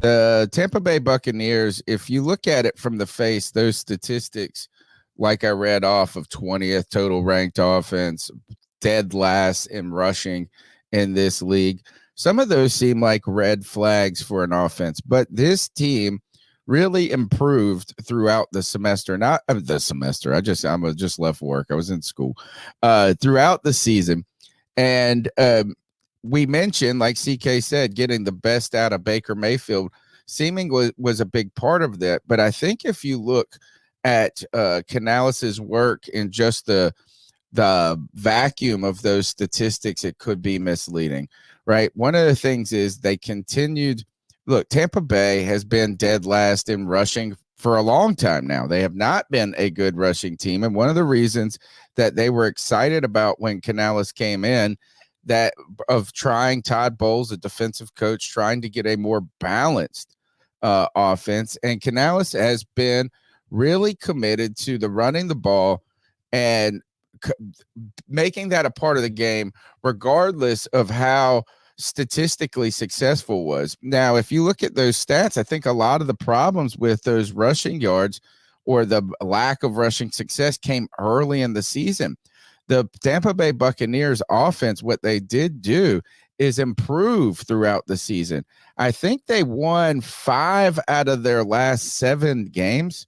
The Tampa Bay Buccaneers, if you look at it from the face, those statistics, like I read off of 20th total ranked offense, dead last in rushing in this league, some of those seem like red flags for an offense. But this team really improved throughout the semester. Not the semester. I'm just left work. I was in school. Throughout the season. And we mentioned, like CK said, getting the best out of Baker Mayfield seeming was a big part of that. But I think if you look at Canales' work in just the vacuum of those statistics, it could be misleading, right? One of the things is they continued. Look, Tampa Bay has been dead last in rushing for a long time now. They have not been a good rushing team. And one of the reasons that they were excited about when Canales came in, that of trying Todd Bowles, a defensive coach, trying to get a more balanced offense. And Canales has been really committed to the running the ball and making that a part of the game, regardless of how statistically successful was. Now, if you look at those stats, I think a lot of the problems with those rushing yards or the lack of rushing success came early in the season. The Tampa Bay Buccaneers offense, what they did do is improve throughout the season. I think they won 5 out of their last 7 games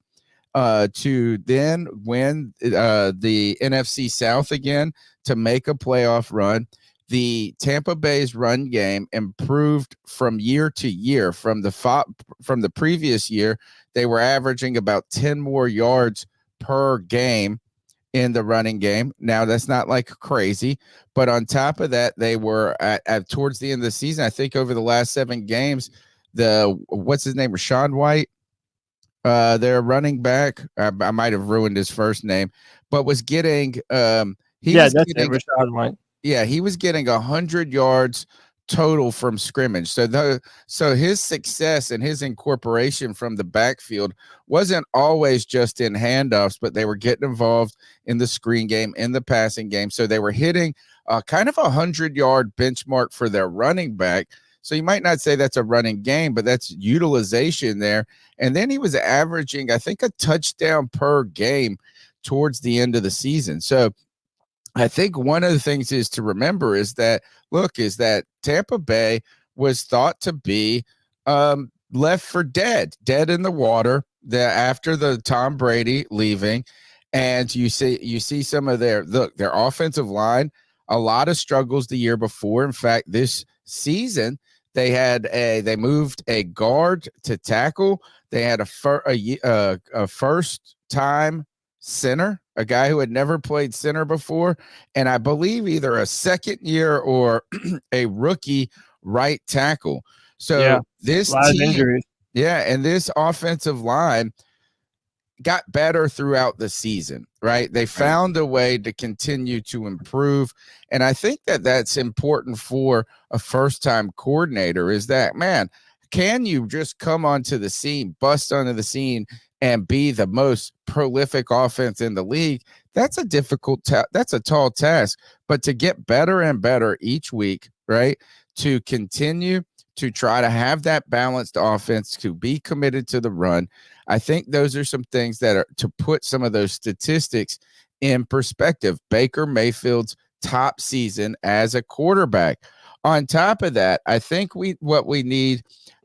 to then win the NFC South again to make a playoff run. The Tampa Bay's run game improved from year to year. From the previous year, they were averaging about 10 more yards per game in the running game. Now, that's not like crazy, but on top of that, they were at towards the end of the season, I think over the last 7 games, what's his name, Rashawn White, their running back, I might have ruined his first name, but was getting That's Rashad White. Yeah, he was getting 100 yards total from scrimmage. So his success and his incorporation from the backfield wasn't always just in handoffs, but they were getting involved in the screen game, in the passing game. So they were hitting kind of 100-yard benchmark for their running back. So you might not say that's a running game, but that's utilization there. And then he was averaging, I think, a touchdown per game towards the end of the season. So I think one of the things is to remember is that Tampa Bay was thought to be left for dead in the water after the Tom Brady leaving. And you see some of their offensive line, a lot of struggles the year before. In fact, this season, they moved a guard to tackle. They had a first time center, a guy who had never played center before, and I believe either a second year or a rookie right tackle. So this team, and this offensive line got better throughout the season, right? They found a way to continue to improve. And I think that that's important for a first-time coordinator is that, man, can you just come onto the scene, bust onto the scene, and be the most prolific offense in the league? That's a that's a tall task. But to get better and better each week, right, to continue to try to have that balanced offense, to be committed to the run, I think those are some things that are to put some of those statistics in perspective. Baker Mayfield's top season as a quarterback. On top of that, I think what we need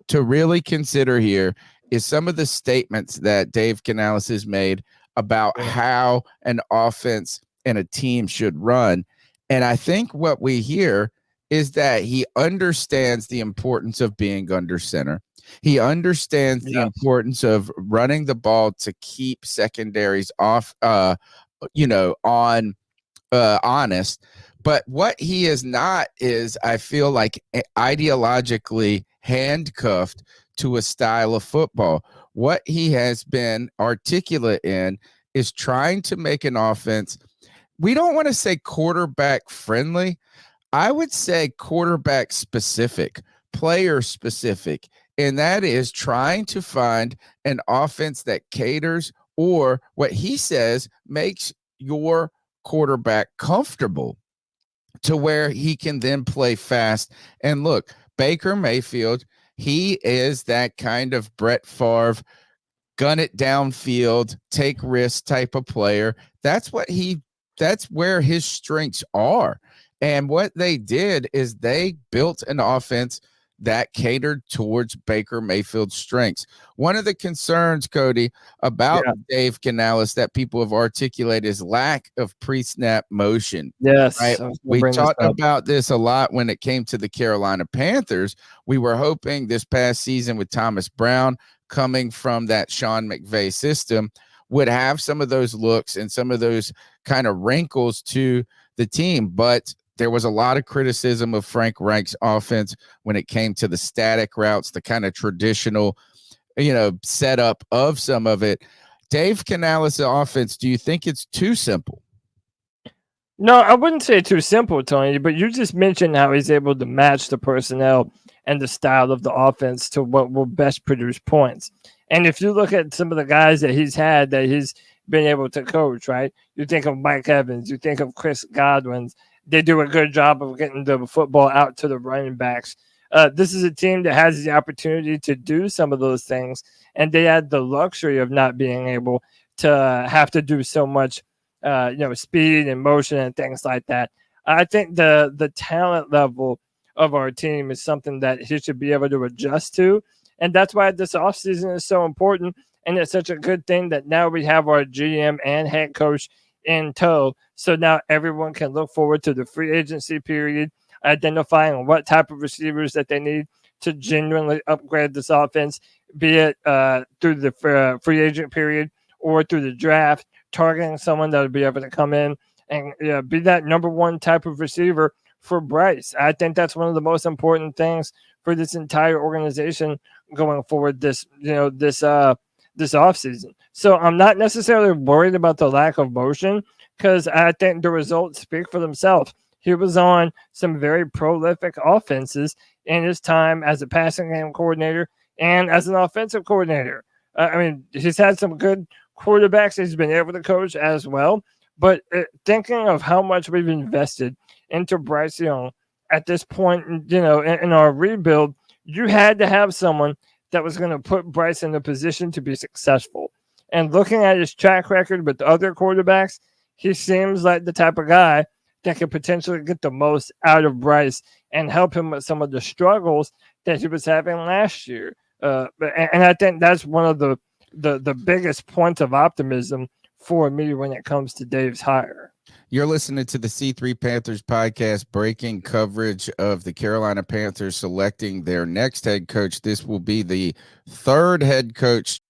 to really consider here is some of the statements that Dave Canales has made about how an offense and a team should run. And I think what we hear is that he understands the importance of being under center. He understands the importance of running the ball to keep secondaries off, honest. But what he is not is, I feel like, ideologically handcuffed to a style of football. What he has been articulate in is trying to make an offense. We don't want to say quarterback friendly. I would say quarterback specific, player specific. And that is trying to find an offense that caters, or what he says makes your quarterback comfortable to where he can then play fast. And look, Baker Mayfield He is that kind of Brett Favre, gun it downfield, take risks type of player. That's where his strengths are. And what they did is they built an offense that catered towards Baker Mayfield's strengths. One of the concerns, Cody, about Dave Canales that people have articulated is lack of pre-snap motion. Yes. Right? We talked about this a lot when it came to the Carolina Panthers. We were hoping this past season with Thomas Brown coming from that Sean McVay system would have some of those looks and some of those kind of wrinkles to the team. But there was a lot of criticism of Frank Reich's offense when it came to the static routes, the kind of traditional, setup of some of it. Dave Canales' offense, do you think it's too simple? No, I wouldn't say too simple, Tony, but you just mentioned how he's able to match the personnel and the style of the offense to what will best produce points. And if you look at some of the guys that he's been able to coach, right? You think of Mike Evans, you think of Chris Godwin. They do a good job of getting the football out to the running backs. This is a team that has the opportunity to do some of those things, and they had the luxury of not being able to have to do so much, speed and motion and things like that. I think the talent level of our team is something that he should be able to adjust to, and that's why this offseason is so important, and it's such a good thing that now we have our GM and head coach in tow. So now everyone can look forward to the free agency period, identifying what type of receivers that they need to genuinely upgrade this offense, be it through the free agent period or through the draft, targeting someone that will be able to come in and be that number one type of receiver for Bryce. I think that's one of the most important things for this entire organization going forward this offseason. So I'm not necessarily worried about the lack of motion because I think the results speak for themselves. He was on some very prolific offenses in his time as a passing game coordinator and as an offensive coordinator. He's had some good quarterbacks he's been able to coach as well. But thinking of how much we've invested into Bryce Young at this point, in our rebuild, you had to have someone that was going to put Bryce in a position to be successful. And looking at his track record with other quarterbacks, he seems like the type of guy that could potentially get the most out of Bryce and help him with some of the struggles that he was having last year. And I think that's one of the biggest points of optimism for me when it comes to Dave's hire. You're listening to the C3 Panthers podcast, breaking coverage of the Carolina Panthers selecting their next head coach. This will be the third head coach